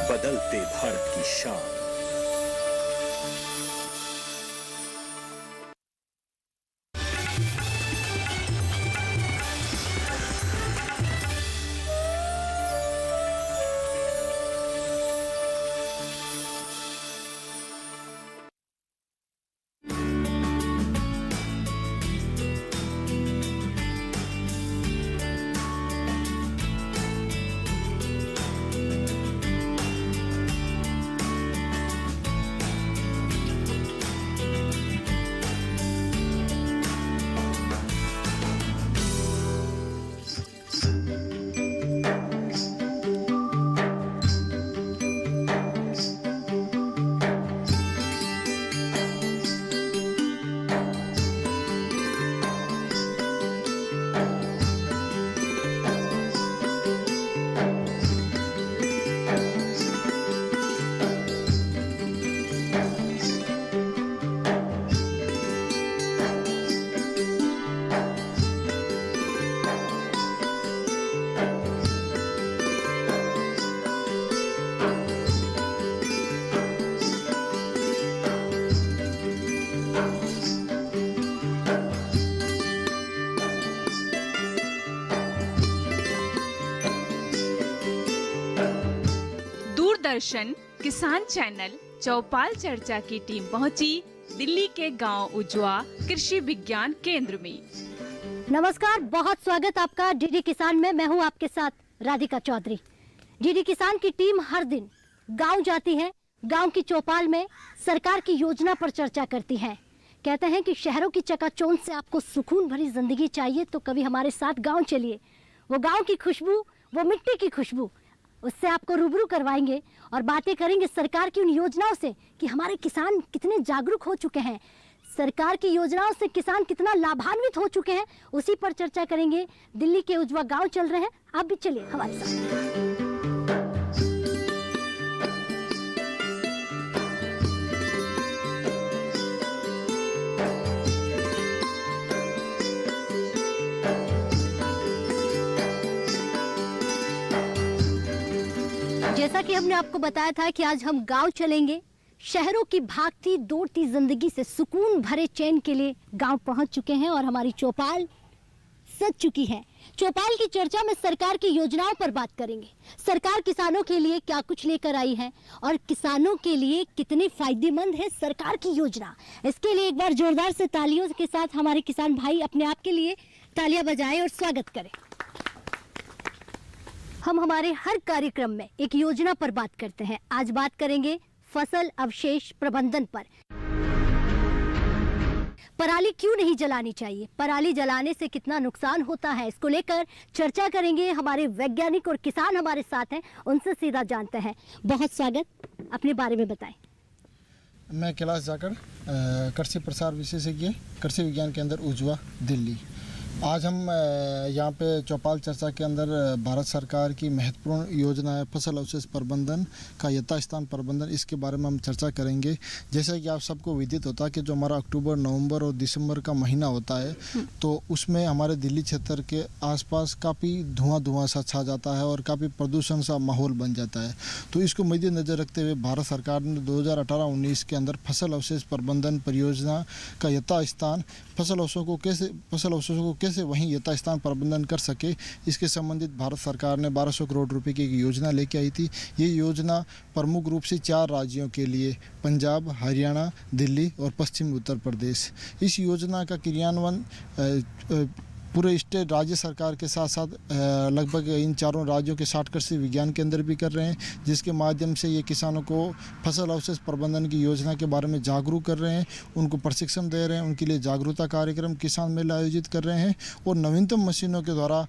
बदलते भारत की शान। दूरदर्शन किसान चैनल चौपाल चर्चा की टीम पहुंची दिल्ली के गांव उजवा कृषि विज्ञान केंद्र में। नमस्कार, बहुत स्वागत आपका डीडी किसान में। मैं हूं आपके साथ राधिका चौधरी। डीडी किसान की टीम हर दिन गांव जाती है, गांव की चौपाल में सरकार की योजना पर चर्चा करती है। कहते हैं कि शहरों की चकाचौंध से आपको सुकून भरी जिंदगी चाहिए तो कभी हमारे साथ गांव चलिए। वो गांव की खुशबू, वो मिट्टी की खुशबू, उससे आपको रूबरू करवाएंगे और बातें करेंगे सरकार की उन योजनाओं से कि हमारे किसान कितने जागरूक हो चुके हैं, सरकार की योजनाओं से किसान कितना लाभान्वित हो चुके हैं, उसी पर चर्चा करेंगे। दिल्ली के उजवा गांव चल रहे हैं, आप भी चलिए हमारे साथ। जैसा कि हमने आपको बताया था कि आज हम गांव चलेंगे। शहरों की भागती दौड़ती जिंदगी से सुकून भरे चैन के लिए गांव पहुंच चुके हैं और हमारी चौपाल सज चुकी है। चौपाल की चर्चा में सरकार की योजनाओं पर बात करेंगे। सरकार किसानों के लिए क्या कुछ लेकर आई है और किसानों के लिए कितनी फायदेमंद है सरकार की योजना। इसके लिए एक बार जोरदार से तालियों के साथ हमारे किसान भाई अपने आप के लिए तालियां बजाएं और स्वागत करें। हम हमारे हर कार्यक्रम में एक योजना पर बात करते हैं। आज बात करेंगे फसल अवशेष प्रबंधन पर। पराली क्यों नहीं जलानी चाहिए, पराली जलाने से कितना नुकसान होता है, इसको लेकर चर्चा करेंगे। हमारे वैज्ञानिक और किसान हमारे साथ हैं, उनसे सीधा जानते हैं। बहुत स्वागत, अपने बारे में बताएं। मैं कैलाश जाकर, कृषि प्रसार विशेषज्ञ, कृषि विज्ञान केंद्र उजवा, दिल्ली। आज हम यहाँ पे चौपाल चर्चा के अंदर भारत सरकार की महत्वपूर्ण योजना है फसल अवशेष प्रबंधन का यथास्थान प्रबंधन, इसके बारे में हम चर्चा करेंगे। जैसा कि आप सबको विदित होता है कि जो हमारा अक्टूबर, नवंबर और दिसंबर का महीना होता है तो उसमें हमारे दिल्ली क्षेत्र के आसपास काफ़ी धुआं सा छा जाता है और काफ़ी प्रदूषण सा माहौल बन जाता है। तो इसको मद्देनज़र रखते हुए भारत सरकार ने 2018-19 के अंदर फसल अवशेष प्रबंधन परियोजना का यथास्थान फसल अवशेषों को कैसे वहीं यथास्थान प्रबंधन कर सके, इसके संबंधित भारत सरकार ने 1200 करोड़ रुपए की एक योजना लेके आई थी। ये योजना प्रमुख रूप से 4 राज्यों के लिए, पंजाब, हरियाणा, दिल्ली और पश्चिमी उत्तर प्रदेश। इस योजना का क्रियान्वयन पूरे स्टेट राज्य सरकार के साथ साथ लगभग इन चारों राज्यों के 60 कृषि विज्ञान केंद्र भी कर रहे हैं, जिसके माध्यम से ये किसानों को फसल अवशेष प्रबंधन की योजना के बारे में जागरूक कर रहे हैं, उनको प्रशिक्षण दे रहे हैं, उनके लिए जागरूकता कार्यक्रम, किसान मेला आयोजित कर रहे हैं और नवीनतम मशीनों के द्वारा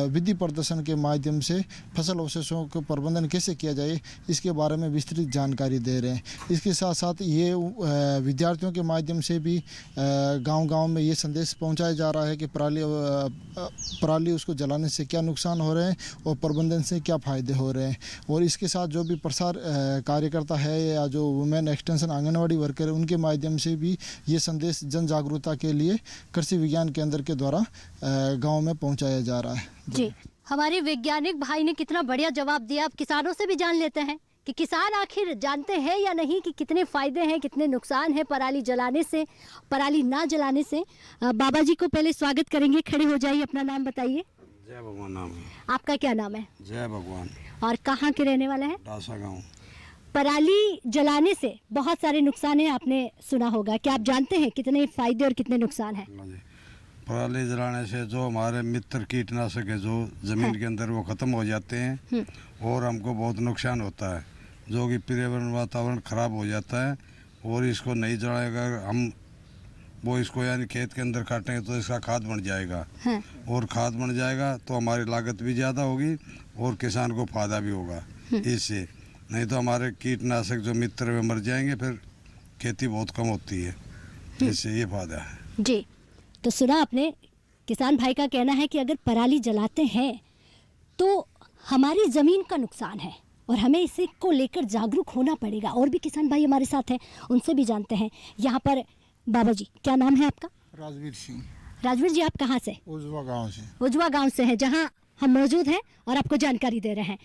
विधि प्रदर्शन के माध्यम से फसल अवशेषों को प्रबंधन कैसे किया जाए इसके बारे में विस्तृत जानकारी दे रहे हैं। इसके साथ साथ ये विद्यार्थियों के माध्यम से भी गाँव-गाँव में ये संदेश पहुँचाया जा रहा है कि पराली उसको जलाने से क्या नुकसान हो रहे हैं और प्रबंधन से क्या फ़ायदे हो रहे हैं। और इसके साथ जो भी प्रसार कार्यकर्ता है या जो वुमेन एक्सटेंशन आंगनवाड़ी वर्कर है, उनके माध्यम से भी ये संदेश जन जागरूकता के लिए कृषि विज्ञान केंद्र के द्वारा गांव में पहुंचाया जा रहा है। जी, हमारे वैज्ञानिक भाई ने कितना बढ़िया जवाब दिया। अब किसानों से भी जान लेते हैं कि किसान आखिर जानते हैं या नहीं कि कितने फायदे हैं, कितने नुकसान हैं पराली जलाने से, पराली ना जलाने से। बाबा जी को पहले स्वागत करेंगे, खड़े हो जाइए, अपना नाम बताइए। जय भगवान नाम है। आपका क्या नाम है? जय भगवान। और कहाँ के रहने वाले हैं? डासा गाँव। पराली जलाने से बहुत सारे नुकसान हैं, आपने सुना होगा। क्या आप जानते हैं कितने फायदे और कितने नुकसान हैं? पराली जलाने से जो हमारे मित्र कीटनाशक है जो जमीन के अंदर वो खत्म हो जाते हैं और हमको बहुत नुकसान होता है, जो कि पर्यावरण वातावरण खराब हो जाता है। और इसको नहीं जलाएगा हम, वो इसको यानी खेत के अंदर काटेंगे तो इसका खाद बन जाएगा और खाद बन जाएगा तो हमारी लागत भी ज़्यादा होगी और किसान को फायदा भी होगा इससे। नहीं तो हमारे कीटनाशक जो मित्र में मर जाएंगे, फिर खेती बहुत कम होती है, इससे ये फायदा है जी। तो सुना आपने, किसान भाई का कहना है कि अगर पराली जलाते हैं तो हमारी ज़मीन का नुकसान है और हमें इसे को लेकर जागरूक होना पड़ेगा। और भी किसान भाई हमारे साथ हैं, उनसे भी जानते हैं। यहाँ पर बाबा जी, क्या नाम है आपका? राजवीर सिंह। राजवीर जी, आप कहाँ से? उजवा गांव से। उजवा गांव से है, जहाँ हम मौजूद हैं और आपको जानकारी दे रहे हैं।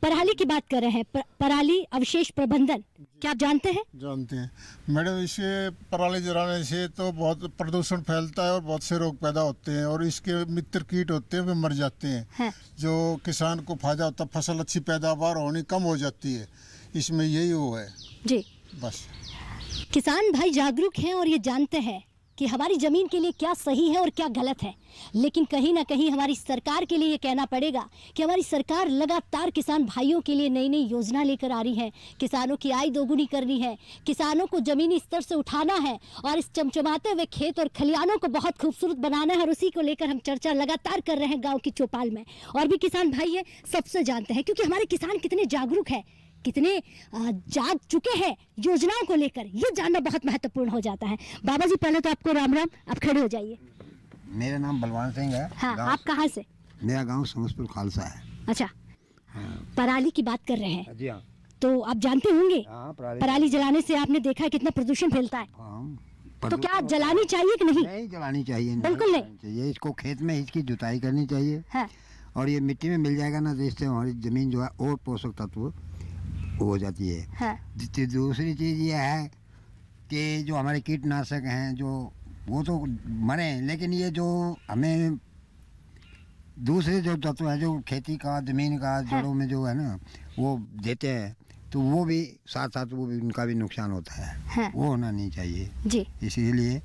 पराली की बात कर रहे हैं, पराली अवशेष प्रबंधन, क्या आप जानते हैं? जानते हैं मैडम। इससे पराली जलाने से तो बहुत प्रदूषण फैलता है और बहुत से रोग पैदा होते हैं और इसके मित्र कीट होते हैं वे मर जाते हैं। जो किसान को फायदा होता है, फसल अच्छी पैदावार होनी कम हो जाती है, इसमें यही वो है जी। बस किसान भाई जागरूक हैं और ये जानते हैं कि हमारी ज़मीन के लिए क्या सही है और क्या गलत है। लेकिन कहीं ना कहीं हमारी सरकार के लिए ये कहना पड़ेगा कि हमारी सरकार लगातार किसान भाइयों के लिए नई नई योजना लेकर आ रही है। किसानों की आय दोगुनी करनी है, किसानों को ज़मीनी स्तर से उठाना है और इस चमचमाते हुए खेत और खलिहानों को बहुत खूबसूरत बनाना है। और उसी को लेकर हम चर्चा लगातार कर रहे हैं गाँव की चौपाल में। और भी किसान भाई हैं, सबसे जानते हैं, क्योंकि हमारे किसान कितने जागरूक हैं, कितने जाग चुके हैं योजनाओं को लेकर, ये जानना बहुत महत्वपूर्ण हो जाता है। बाबा जी, पहले तो आपको राम राम, आप खड़े हो जाइए। मेरा नाम बलवान सिंह है। हाँ, आप कहाँ से? मेरा गांव समस्तपुर खालसा है। अच्छा, पराली की बात कर रहे हैं। जी हाँ। तो आप जानते होंगे हाँ, पराली जलाने से आपने देखा है कितना प्रदूषण फैलता है। तो क्या जलानी चाहिए कि नहीं? नहीं जलानी चाहिए, बिल्कुल नहीं चाहिए। इसको खेत में इसकी जुताई करनी चाहिए है। और ये मिट्टी में मिल जाएगा ना, तो इससे हमारी जमीन जो है और पोषक तत्व हो जाती है। दूसरी चीज़ ये है कि जो हमारे कीटनाशक हैं जो वो तो मरे हैं, लेकिन ये जो हमें दूसरे जो तत्व हैं जो खेती का, ज़मीन का जड़ों में जो है ना वो देते हैं, तो वो भी साथ साथ वो भी उनका भी नुकसान होता है। वो होना नहीं चाहिए जी। इसीलिए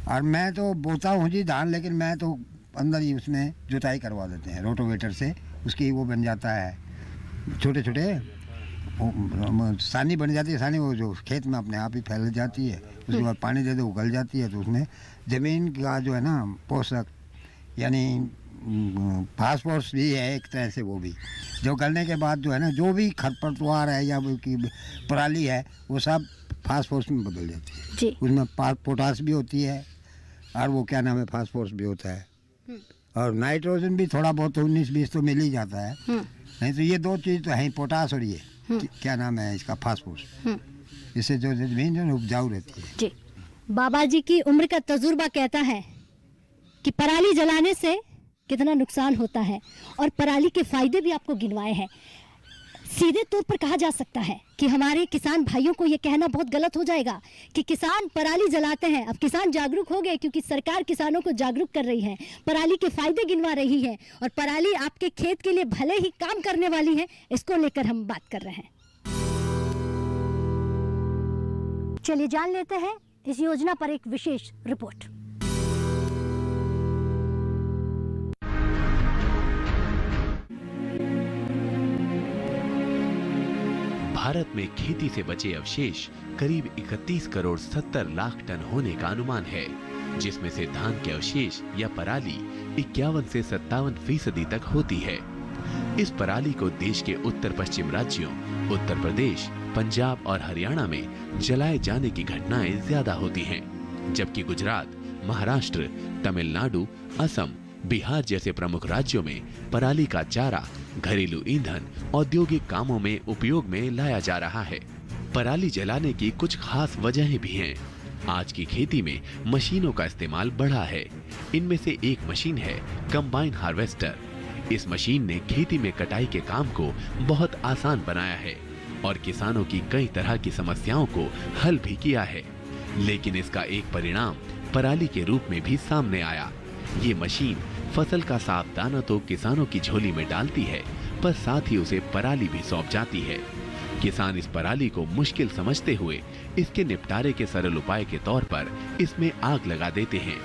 और मैं तो बोता हूँ जी धान, लेकिन मैं तो अंदर ही उसमें जुताई करवा देते हैं रोटोवेटर से, उसकी वो बन जाता है छोटे छोटे सानी बन जाती है। सानी वो जो खेत में अपने आप ही फैल जाती है, उसके बाद पानी दे दो उगल जाती है, तो उसमें ज़मीन का जो है ना पोषक यानी फास्फोरस भी है एक तरह से, वो भी जो गलने के बाद जो है ना जो भी खरपतवार है या वो की पराली है वो सब फास्फोरस में बदल जाती है जी। उसमें पोटास भी होती है और वो क्या नाम है फास्फोरस भी होता है और नाइट्रोजन भी थोड़ा बहुत 19-20 तो मिल ही जाता है। नहीं तो ये दो चीज़ तो है, पोटास और ये क्या नाम है इसका फास्फोरस, इससे जो जमीन है उपजाऊ रहती है जी। बाबा जी की उम्र का तजुर्बा कहता है कि पराली जलाने से कितना नुकसान होता है और पराली के फायदे भी आपको गिनवाए हैं। सीधे तौर पर कहा जा सकता है कि हमारे किसान भाइयों को ये कहना बहुत गलत हो जाएगा कि किसान पराली जलाते हैं। अब किसान जागरूक हो गए क्योंकि सरकार किसानों को जागरूक कर रही है, पराली के फायदे गिनवा रही है और पराली आपके खेत के लिए भले ही काम करने वाली है, इसको लेकर हम बात कर रहे हैं। चलिए जान लेते हैं इस योजना पर एक विशेष रिपोर्ट। भारत में खेती से बचे अवशेष करीब 31 करोड़ 70 लाख टन होने का अनुमान है, जिसमें से धान के अवशेष या पराली 51 से 57% तक होती है। इस पराली को देश के उत्तर पश्चिम राज्यों उत्तर प्रदेश, पंजाब और हरियाणा में जलाए जाने की घटनाएं ज्यादा होती हैं, जबकि गुजरात, महाराष्ट्र, तमिलनाडु, असम, बिहार जैसे प्रमुख राज्यों में पराली का चारा घरेलू ईंधन औद्योगिक कामों में उपयोग में लाया जा रहा है। पराली जलाने की कुछ खास वजहें भी हैं। आज की खेती में मशीनों का इस्तेमाल बढ़ा है। इनमें से एक मशीन है कंबाइन हार्वेस्टर। इस मशीन ने खेती में कटाई के काम को बहुत आसान बनाया है और किसानों की कई तरह की समस्याओं को हल भी किया है। लेकिन इसका एक परिणाम पराली के रूप में भी सामने आया। ये मशीन फसल का साफ दाना तो किसानों की झोली में डालती है, पर साथ ही उसे पराली भी सौंप जाती है। किसान इस पराली को मुश्किल समझते हुए इसके निपटारे के सरल उपाय के तौर पर इसमें आग लगा देते हैं।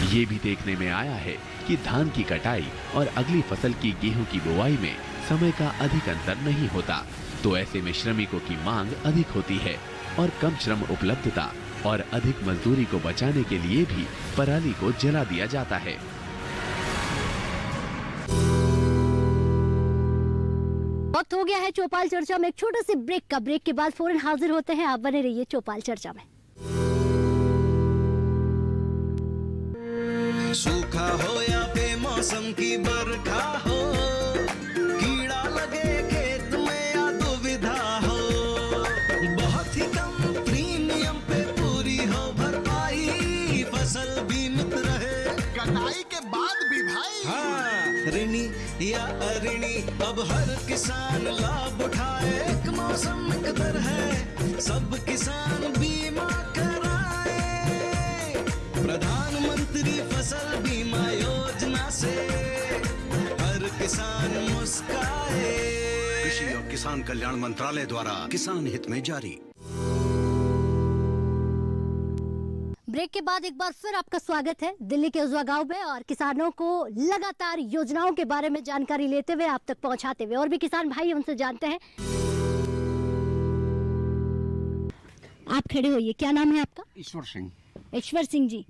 ये भी देखने में आया है कि धान की कटाई और अगली फसल की गेहूं की बुवाई में समय का अधिक अंतर नहीं होता, तो ऐसे में श्रमिकों की मांग अधिक होती है और कम श्रम उपलब्धता और अधिक मजदूरी को बचाने के लिए भी पराली को जला दिया जाता है। वक्त हो गया है चौपाल चर्चा में एक छोटे से ब्रेक का। ब्रेक के बाद फौरन हाजिर होते हैं। आप बने रहिए चौपाल चर्चा में। सूखा हो या बेमौसम की बरखा हो, कीड़ा लगे खेत में या दुविधा हो, बहुत ही कम प्रीमियम पे पूरी हो भरपाई, फसल बीमित रहे कटाई के बाद भी भाई। हाँ, ऋणी या अऋणी अब हर किसान लाभ उठाए। एक मौसम एक दर है, सब किसान बीमा कराए। प्रधानमंत्री फसल बीमा योजना से हर किसान मुस्काए। कृषि और किसान कल्याण मंत्रालय द्वारा किसान हित में जारी। ब्रेक के बाद एक बार फिर आपका स्वागत है दिल्ली के उजवा गांव में, और किसानों को लगातार योजनाओं के बारे में जानकारी लेते हुए आप तक पहुंचाते हुए। और भी किसान भाई उनसे जानते हैं। आप खड़े होइए, क्या नाम है आपका? ईश्वर सिंह। ईश्वर सिंह जी,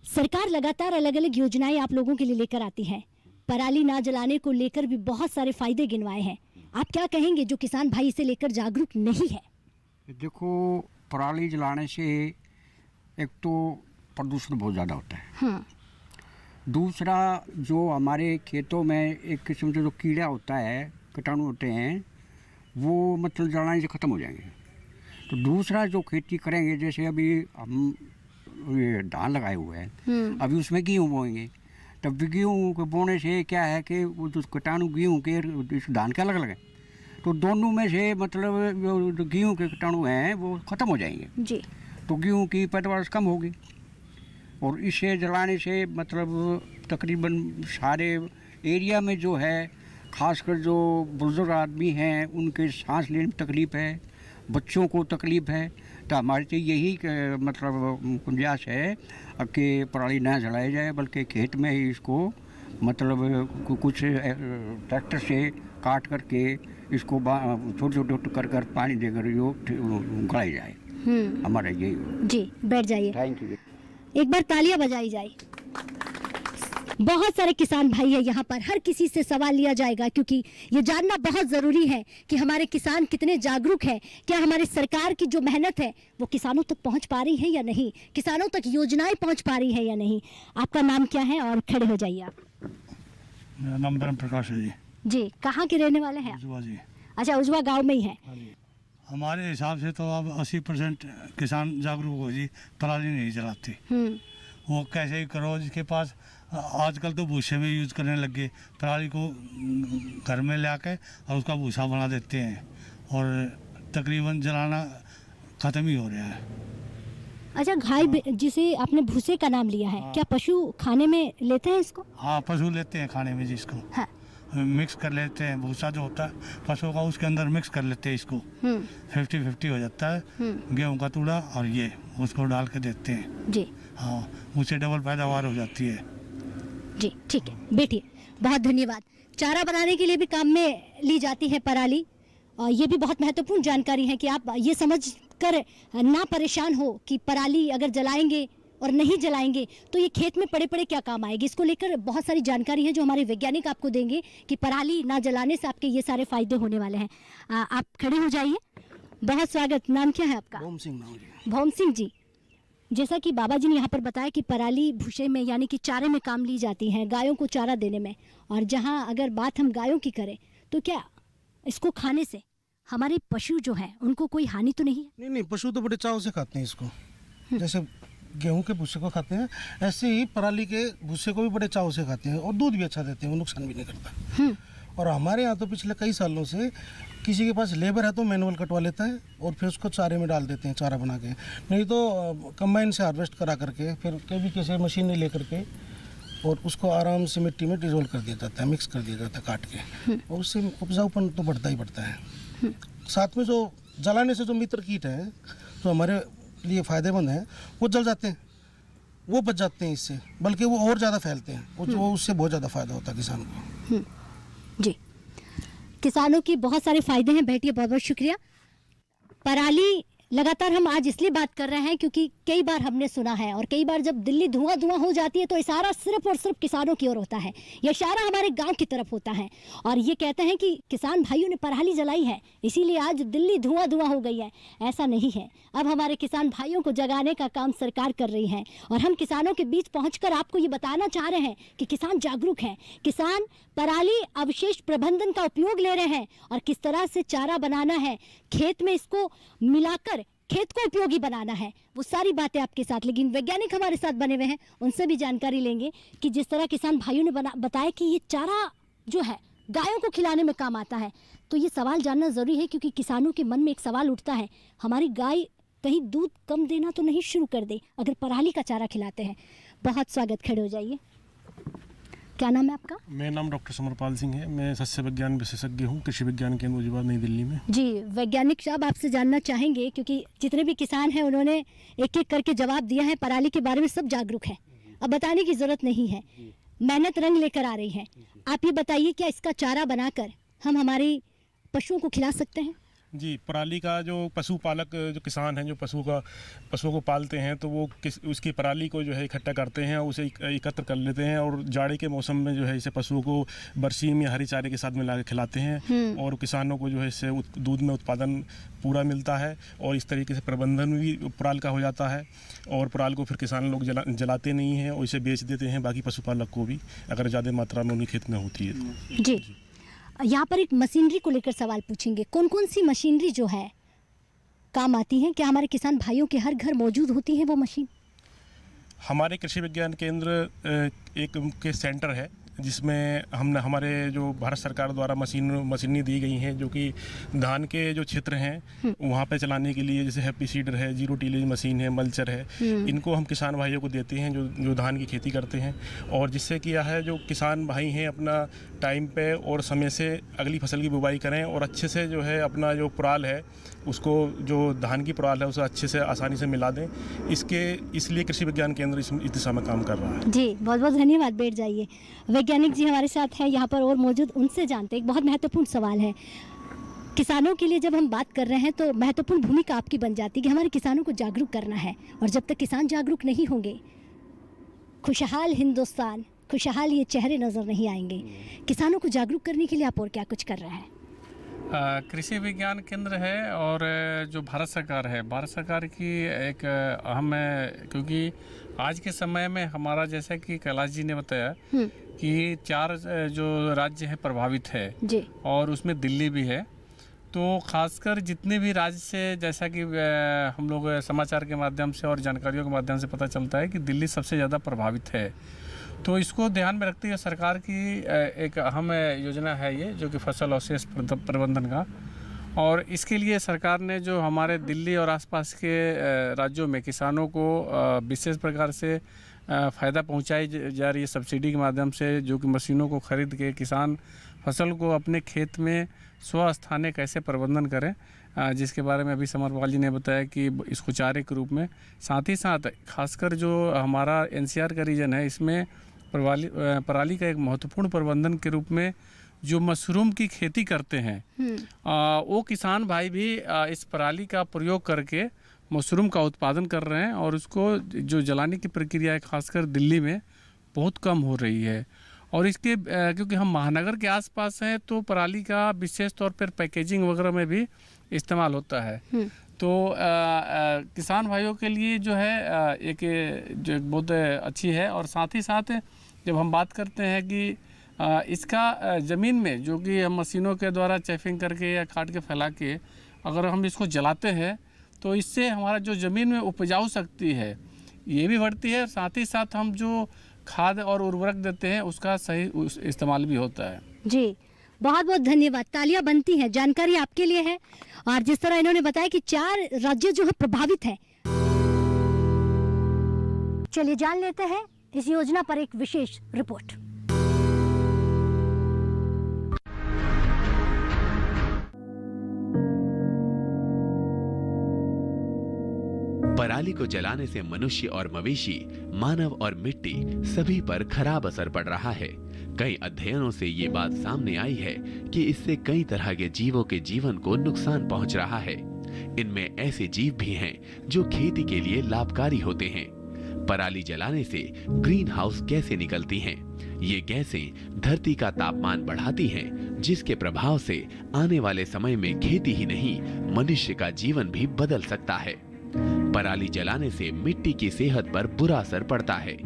सरकार लगातार अलग अलग योजनाएं आप लोगों के लिए लेकर आती है। पराली ना जलाने को लेकर भी बहुत सारे फायदे गिनवाए हैं। आप क्या कहेंगे जो किसान भाई इसे लेकर जागरूक नहीं है? देखो, पराली जलाने से एक तो प्रदूषण बहुत ज़्यादा होता है। दूसरा, जो हमारे खेतों में एक किस्म से जो कीड़ा होता है, कीटाणु होते हैं, वो मतलब जलाने से ख़त्म हो जाएंगे। तो दूसरा जो खेती करेंगे, जैसे अभी हम ये धान लगाए हुए हैं, अभी उसमें गेहूँ बोएंगे, तब गेहूँ के बोने से क्या है कि वो जो कीटाणु गेहूँ के इस धान के अलग अलग हैं, तो दोनों में से मतलब जो गेहूँ के कीटाणु हैं वो ख़त्म हो जाएंगे जी। तो गेहूँ की पैदावार कम होगी। और इसे जलाने से मतलब तकरीबन सारे एरिया में जो है, खासकर जो बुजुर्ग आदमी हैं उनके सांस लेने में तकलीफ़ है, बच्चों को तकलीफ़ है। तो हमारे तो यही मतलब गुंजाइश है कि पराली ना जलाया जाए, बल्कि खेत में ही इसको मतलब कुछ ट्रैक्टर से काट करके इसको छोटे छोटे कर पानी देकर यो गलाई जाए। हमारा यही जी। बैठ जाइए। Thank you. एक बार तालियां बजाई जाए। बहुत सारे किसान भाई है यहाँ पर, हर किसी से सवाल लिया जाएगा, क्योंकि ये जानना बहुत ज़रूरी है कि हमारे किसान कितने जागरूक हैं। क्या हमारी सरकार की जो मेहनत है वो किसानों तक पहुँच पा रही है या नहीं, किसानों तक योजनाएं पहुँच पा रही है या नहीं। आपका नाम क्या है और खड़े हो जाइए आप। मेरा नाम धर्म प्रकाश है जी। जी, कहाँ के रहने वाले हैं? उजवा जी। अच्छा, उजवा गाँव में ही है। हमारे हिसाब से तो अब 80% किसान जागरूक हो जी, पराली नहीं जलाते। वो कैसे ही करो, जिसके पास आजकल तो भूसे में यूज़ करने लग गए, पराली को घर में ले आके और उसका भूसा बना देते हैं, और तकरीबन जलाना ख़त्म ही हो रहा है। अच्छा, घाई जिसे आपने भूसे का नाम लिया है, क्या पशु खाने में लेते हैं इसको? हाँ, पशु लेते हैं खाने में जिसको। हाँ। मिक्स कर लेते हैं, भूसा जो होता है पशुओं का उसके अंदर मिक्स कर लेते हैं इसको। 50-50 हो जाता है, गेहूं का तूड़ा और ये उसको डाल के देते हैं जी। हाँ, उससे डबल पैदावार हो जाती है जी। ठीक है, बैठिए। बहुत धन्यवाद। चारा बनाने के लिए भी काम में ली जाती है पराली, और ये भी बहुत महत्वपूर्ण जानकारी है कि आप ये समझ कर ना परेशान हो कि पराली अगर जलाएंगे और नहीं जलाएंगे तो ये खेत में पड़े पड़े क्या काम आएगी। इसको लेकर बहुत सारी जानकारी है जो हमारे वैज्ञानिक आपको देंगे कि पराली ना जलाने से आपके ये सारे फायदे होने वाले हैं। आप खड़े हो जाइए। बहुत स्वागत। नाम क्या है आपका? भौम सिंह नाम जी। भौम सिंह जी, जैसा कि बाबा जी ने यहाँ पर बताया कि पराली भूसे में यानी कि चारे में काम ली जाती है, गायों को चारा देने में। और जहाँ अगर बात हम गायों की करें तो क्या इसको खाने से हमारे पशु जो हैं उनको कोई हानि तो नहीं है? नहीं, पशु तो बड़े चाव से खाते हैं इसको। जैसे गेहूं के भूसे को खाते हैं, ऐसे ही पराली के भूसे को भी बड़े चाव से खाते हैं और दूध भी अच्छा देते हैं, वो नुकसान भी नहीं करता। और हमारे यहाँ तो पिछले कई सालों से किसी के पास लेबर है तो मैनुअल कटवा लेता है और फिर उसको चारे में डाल देते हैं, चारा बना के, नहीं तो कंबाइन से हार्वेस्ट करा करके फिर केवीके से मशीनें ले करके और उसको आराम से मिट्टी में डिजोल्व कर दिया जाता है, मिक्स कर दिया जाता है काट के, और उससे उपजाऊपन तो बढ़ता ही बढ़ता है। साथ में जो जलाने से जो मित्र कीट है जो हमारे लिए फ़ायदेमंद है वो जल जाते हैं, वो बच जाते हैं इससे, बल्कि वो और ज़्यादा फैलते हैं, वो उससे बहुत ज़्यादा फ़ायदा होता है किसान को। जी, किसानों की बहुत सारे फायदे हैं। बैठिए, बहुत बहुत शुक्रिया। पराली लगातार हम आज इसलिए बात कर रहे हैं क्योंकि कई बार हमने सुना है और कई बार जब दिल्ली धुआं धुआं हो जाती है तो इशारा सिर्फ और सिर्फ किसानों की ओर होता है, ये इशारा हमारे गांव की तरफ होता है और ये कहते हैं कि किसान भाइयों ने पराली जलाई है इसीलिए आज दिल्ली धुआं धुआं हो गई है। ऐसा नहीं है। अब हमारे किसान भाइयों को जगाने का काम सरकार कर रही है और हम किसानों के बीच पहुंचकर आपको ये बताना चाह रहे हैं कि किसान जागरूक हैं, किसान पराली अवशेष प्रबंधन का उपयोग ले रहे हैं और किस तरह से चारा बनाना है, खेत में इसको मिलाकर खेत को उपयोगी बनाना है, वो सारी बातें आपके साथ। लेकिन वैज्ञानिक हमारे साथ बने हुए हैं, उनसे भी जानकारी लेंगे कि जिस तरह किसान भाइयों ने बताया कि ये चारा जो है गायों को खिलाने में काम आता है, तो ये सवाल जानना ज़रूरी है क्योंकि किसानों के मन में एक सवाल उठता है, हमारी गाय कहीं दूध कम देना तो नहीं शुरू कर दे अगर पराली का चारा खिलाते हैं। बहुत स्वागत, खड़े हो जाइए। क्या नाम है आपका? मेरा नाम डॉक्टर समरपाल सिंह है, मैं सस्य विज्ञान विशेषज्ञ हूँ, कृषि विज्ञान केंद्र उज्जवा, नई दिल्ली में। जी, वैज्ञानिक साहब आपसे जानना चाहेंगे क्योंकि जितने भी किसान हैं उन्होंने एक एक करके जवाब दिया है, पराली के बारे में सब जागरूक हैं, अब बताने की ज़रूरत नहीं है, मेहनत रंग लेकर आ रही है। आप ये बताइए क्या इसका चारा बनाकर हम हमारे पशुओं को खिला सकते हैं? जी, पराली का जो पशुपालक जो किसान हैं जो पशुओं को पालते हैं तो वो उसकी पराली को जो है इकट्ठा करते हैं, उसे एकत्र कर लेते हैं और जाड़े के मौसम में जो है इसे पशुओं को बरसीम या हरी चारे के साथ मिला के खिलाते हैं और किसानों को जो है इससे दूध में उत्पादन पूरा मिलता है और इस तरीके से प्रबंधन भी पराल का हो जाता है और पराल को फिर किसान लोग जलाते नहीं हैं और इसे बेच देते हैं बाकी पशुपालक को भी अगर ज़्यादा मात्रा में उनकी खेत में होती है तो। जी, यहाँ पर एक मशीनरी को लेकर सवाल पूछेंगे, कौन कौन सी मशीनरी जो है काम आती हैं? क्या हमारे किसान भाइयों के हर घर मौजूद होती है वो मशीन? हमारे कृषि विज्ञान केंद्र एक के सेंटर है जिसमें हमने हमारे जो भारत सरकार द्वारा मशीनें दी गई हैं जो कि धान के जो क्षेत्र हैं वहाँ पे चलाने के लिए, जैसे हैप्पी सीडर है, जीरो टीलेज मशीन है, मल्चर है, इनको हम किसान भाइयों को देते हैं जो धान की खेती करते हैं और जिससे किया है जो किसान भाई हैं अपना टाइम पे और समय से अगली फसल की बुवाई करें और अच्छे से जो है अपना जो पराल है उसको जो धान की पराल है उसे अच्छे से आसानी से मिला दें। इसलिए कृषि विज्ञान केंद्र इस दिशा में काम कर रहा है। जी, बहुत बहुत धन्यवाद। बैठ जाइए। वैज्ञानिक जी हमारे साथ है यहाँ पर और मौजूद, उनसे जानते हैं। एक बहुत महत्वपूर्ण सवाल है, किसानों के लिए जब हम बात कर रहे हैं तो महत्वपूर्ण भूमिका आपकी बन जाती है कि हमारे किसानों को जागरूक करना है और जब तक किसान जागरूक नहीं होंगे खुशहाल हिंदुस्तान, खुशहाल ये चेहरे नज़र नहीं आएंगे। किसानों को जागरूक करने के लिए आप और क्या कुछ कर रहे हैं? कृषि विज्ञान केंद्र है और जो भारत सरकार की एक अहम, क्योंकि आज के समय में हमारा जैसा कि कैलाश जी ने बताया कि 4 जो राज्य हैं प्रभावित है जी। और उसमें दिल्ली भी है, तो खासकर जितने भी राज्य से जैसा कि हम लोग समाचार के माध्यम से और जानकारियों के माध्यम से पता चलता है कि दिल्ली सबसे ज़्यादा प्रभावित है। तो इसको ध्यान में रखते हुए सरकार की एक अहम योजना है ये, जो कि फसल अवशेष प्रबंधन का, और इसके लिए सरकार ने जो हमारे दिल्ली और आसपास के राज्यों में किसानों को विशेष प्रकार से फ़ायदा पहुंचाई जा रही है सब्सिडी के माध्यम से, जो कि मशीनों को खरीद के किसान फसल को अपने खेत में स्वस्थानीय कैसे प्रबंधन करें, जिसके बारे में अभी समरपाल जी ने बताया कि इसको चारे के रूप में, साथ ही साथ खासकर जो हमारा NCR का रीजन है इसमें पराली का एक महत्वपूर्ण प्रबंधन के रूप में जो मशरूम की खेती करते हैं वो किसान भाई भी इस पराली का प्रयोग करके मशरूम का उत्पादन कर रहे हैं और उसको जो जलाने की प्रक्रिया है खासकर दिल्ली में बहुत कम हो रही है। और इसके क्योंकि हम महानगर के आसपास हैं तो पराली का विशेष तौर पर पैकेजिंग वगैरह में भी इस्तेमाल होता है। तो किसान भाइयों के लिए जो है एक जो बहुत अच्छी है। और साथ ही साथ जब हम बात करते हैं कि इसका ज़मीन में जो कि हम मशीनों के द्वारा चेफिंग करके या काट के फैला के अगर हम इसको जलाते हैं तो इससे हमारा जो ज़मीन में उपजाऊ शक्ति है ये भी बढ़ती है, साथ ही साथ हम जो खाद और उर्वरक देते हैं उसका सही इस्तेमाल भी होता है। जी बहुत बहुत धन्यवाद, तालियां बनती हैं, जानकारी आपके लिए है। और जिस तरह इन्होंने बताया कि 4 राज्य जो है प्रभावित है। चलिए जान लेते हैं इस योजना पर एक विशेष रिपोर्ट। पराली को जलाने से मनुष्य और मवेशी, मानव और मिट्टी सभी पर खराब असर पड़ रहा है। कई अध्ययनों से ये बात सामने आई है कि इससे कई तरह के जीवों के जीवन को नुकसान पहुंच रहा है। इनमें ऐसे जीव भी हैं जो खेती के लिए लाभकारी होते हैं। पराली जलाने से ग्रीन हाउस गैसें निकलती हैं। ये गैसें धरती का तापमान बढ़ाती हैं, जिसके प्रभाव से आने वाले समय में खेती ही नहीं, मनुष्य का जीवन भी बदल सकता है। पराली जलाने से मिट्टी की सेहत पर बुरा असर पड़ता है।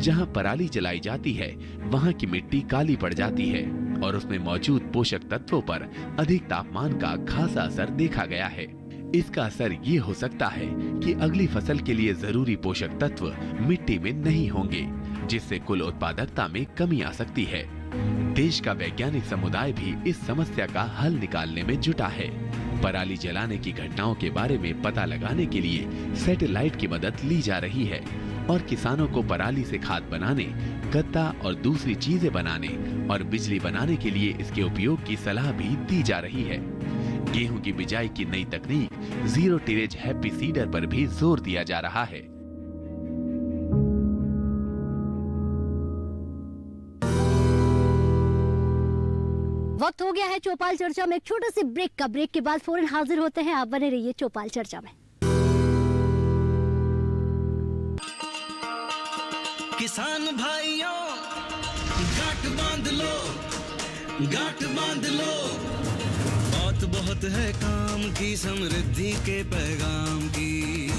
जहां पराली जलाई जाती है वहां की मिट्टी काली पड़ जाती है और उसमें मौजूद पोषक तत्वों पर अधिक तापमान का खासा असर देखा गया है। इसका असर ये हो सकता है कि अगली फसल के लिए जरूरी पोषक तत्व मिट्टी में नहीं होंगे, जिससे कुल उत्पादकता में कमी आ सकती है। देश का वैज्ञानिक समुदाय भी इस समस्या का हल निकालने में जुटा है। पराली जलाने की घटनाओं के बारे में पता लगाने के लिए सैटेलाइट की मदद ली जा रही है और किसानों को पराली से खाद बनाने, गत्ता और दूसरी चीजें बनाने और बिजली बनाने के लिए इसके उपयोग की सलाह भी दी जा रही है। गेहूं की बिजाई की नई तकनीक जीरो टिलेज हैप्पी सीडर पर भी जोर दिया जा रहा है। वक्त हो गया है चौपाल चर्चा में एक छोटे से ब्रेक का। ब्रेक के बाद फौरन हाजिर होते हैं। आप बने रहिए चौपाल चर्चा में। किसान भाइयों गांठ बांध लो, गांठ बांध लो, बहुत बहुत है काम की, समृद्धि के पैगाम की।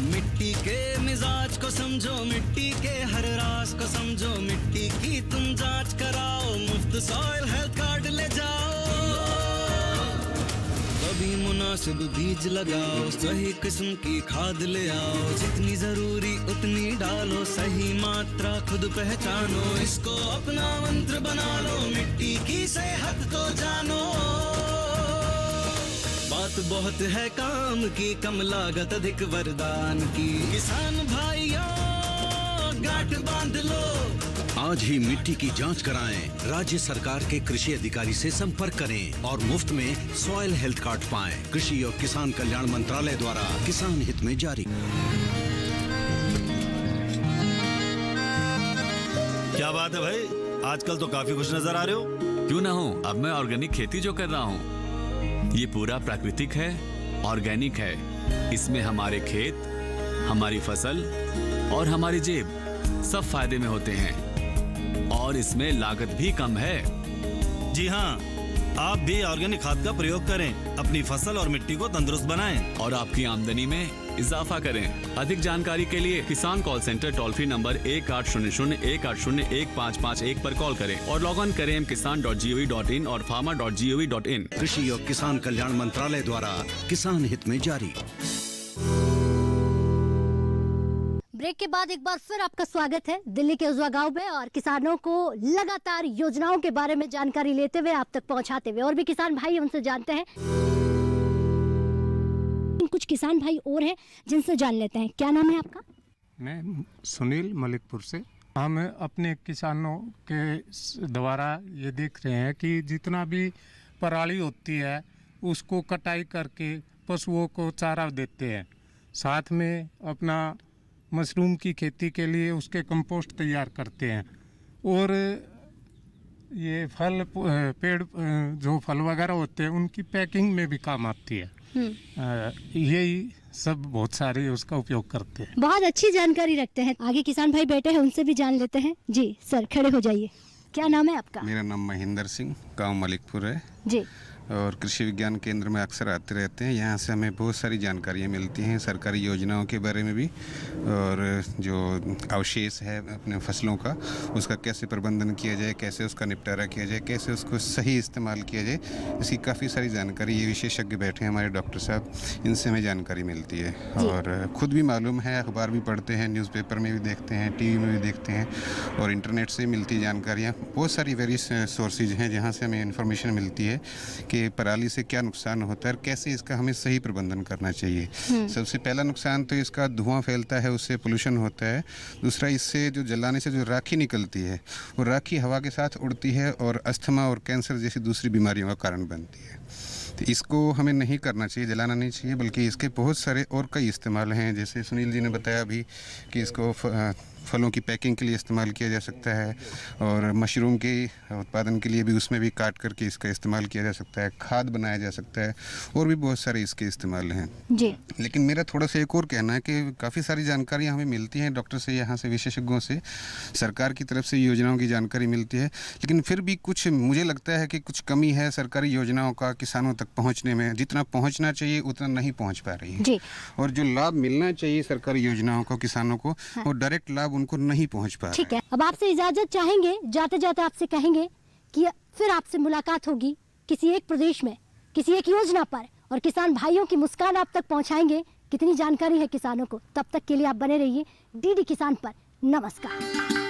मिट्टी के मिजाज को समझो, मिट्टी के हर राज को समझो, मिट्टी की तुम जांच कराओ, मुफ्त सॉइल हेल्थ कार्ड ले जाओ। कभी मुनासिब बीज लगाओ, सही किस्म की खाद ले आओ, जितनी जरूरी उतनी डालो, सही मात्रा खुद पहचानो, इसको अपना मंत्र बना लो, मिट्टी की सेहत को जानो। बात बहुत है काम की, कम लागत अधिक वरदान की। किसान भाइयों गांठ बांध लो, आज ही मिट्टी की जांच कराएं। राज्य सरकार के कृषि अधिकारी से संपर्क करें और मुफ्त में सॉइल हेल्थ कार्ड पाएं। कृषि और किसान कल्याण मंत्रालय द्वारा किसान हित में जारी। क्या बात है भाई, आजकल तो काफी खुश नजर आ रहे हो। क्यों ना हो, अब मैं ऑर्गेनिक खेती जो कर रहा हूँ ये पूरा प्राकृतिक है, ऑर्गेनिक है। इसमें हमारे खेत, हमारी फसल और हमारी जेब सब फायदे में होते हैं और इसमें लागत भी कम है। जी हाँ, आप भी ऑर्गेनिक खाद का प्रयोग करें, अपनी फसल और मिट्टी को तंदुरुस्त बनाएं और आपकी आमदनी में इजाफा करें। अधिक जानकारी के लिए किसान call centre toll free number 1800-180-1551 पर कॉल करें और लॉग ऑन करें kisan.gov.in और farmer.gov.in। कृषि और किसान कल्याण मंत्रालय द्वारा किसान हित में जारी। ब्रेक के बाद एक बार फिर आपका स्वागत है दिल्ली के उजवा गांव में। और किसानों को लगातार योजनाओं के बारे में जानकारी लेते हुए आप तक पहुंचाते हुए, और भी किसान भाई उनसे जानते हैं। कुछ किसान भाई और हैं जिनसे जान लेते हैं। क्या नाम है आपका? मैं सुनील मलिकपुर से। हम अपने किसानों के द्वारा ये देख रहे हैं कि जितना भी पराली होती है उसको कटाई करके पशुओं को चारा देते हैं, साथ में अपना मशरूम की खेती के लिए उसके कंपोस्ट तैयार करते हैं, और ये फल पेड़ जो फल वगैरह होते हैं उनकी पैकिंग में भी काम आती है। यही सब बहुत सारे उसका उपयोग करते हैं। बहुत अच्छी जानकारी रखते हैं। आगे किसान भाई बैठे हैं, उनसे भी जान लेते हैं। जी सर, खड़े हो जाइए। क्या नाम है आपका? मेरा नाम महेंद्र सिंह, गांव मलिकपुर है जी। और कृषि विज्ञान केंद्र में अक्सर आते रहते हैं। यहाँ से हमें बहुत सारी जानकारियाँ मिलती हैं सरकारी योजनाओं के बारे में भी, और जो अवशेष है अपने फसलों का उसका कैसे प्रबंधन किया जाए, कैसे उसका निपटारा किया जाए, कैसे उसको सही इस्तेमाल किया जाए, इसकी काफ़ी सारी जानकारी ये विशेषज्ञ बैठे हैं हमारे डॉक्टर साहब, इनसे हमें जानकारी मिलती है। और ख़ुद भी मालूम है, अखबार भी पढ़ते हैं, न्यूज़पेपर में भी देखते हैं, टीवी में भी देखते हैं, और इंटरनेट से मिलती जानकारियाँ। बहुत सारी वेरियस सोर्सेज हैं जहाँ से हमें इन्फॉर्मेशन मिलती है कि पराली से क्या नुकसान होता है और कैसे इसका हमें सही प्रबंधन करना चाहिए। सबसे पहला नुकसान तो इसका धुआं फैलता है, उससे पोल्यूशन होता है। दूसरा, इससे जो जलाने से जो राखी निकलती है वो राखी हवा के साथ उड़ती है और अस्थमा और कैंसर जैसी दूसरी बीमारियों का कारण बनती है। तो इसको हमें नहीं करना चाहिए, जलाना नहीं चाहिए, बल्कि इसके बहुत सारे और कई इस्तेमाल हैं। जैसे सुनील जी ने बताया अभी कि इसको फलों की पैकिंग के लिए इस्तेमाल किया जा सकता है, और मशरूम के उत्पादन के लिए भी उसमें भी काट करके इसका इस्तेमाल किया जा सकता है, खाद बनाया जा सकता है, और भी बहुत सारे इसके इस्तेमाल हैं जी। लेकिन मेरा थोड़ा सा एक और कहना है कि काफ़ी सारी जानकारियाँ हमें मिलती हैं डॉक्टर से, यहाँ से विशेषज्ञों से, सरकार की तरफ से योजनाओं की जानकारी मिलती है, लेकिन फिर भी कुछ मुझे लगता है कि कुछ कमी है सरकारी योजनाओं का किसानों तक पहुँचने में। जितना पहुँचना चाहिए उतना नहीं पहुँच पा रही है, और जो लाभ मिलना चाहिए सरकारी योजनाओं को किसानों को, वो डायरेक्ट लाभ उनको नहीं पहुंच पा रहा। ठीक है, अब आपसे इजाजत चाहेंगे, जाते जाते आपसे कहेंगे कि फिर आपसे मुलाकात होगी किसी एक प्रदेश में, किसी एक योजना पर, और किसान भाइयों की मुस्कान आप तक पहुंचाएंगे। कितनी जानकारी है किसानों को। तब तक के लिए आप बने रहिए डीडी किसान पर। नमस्कार।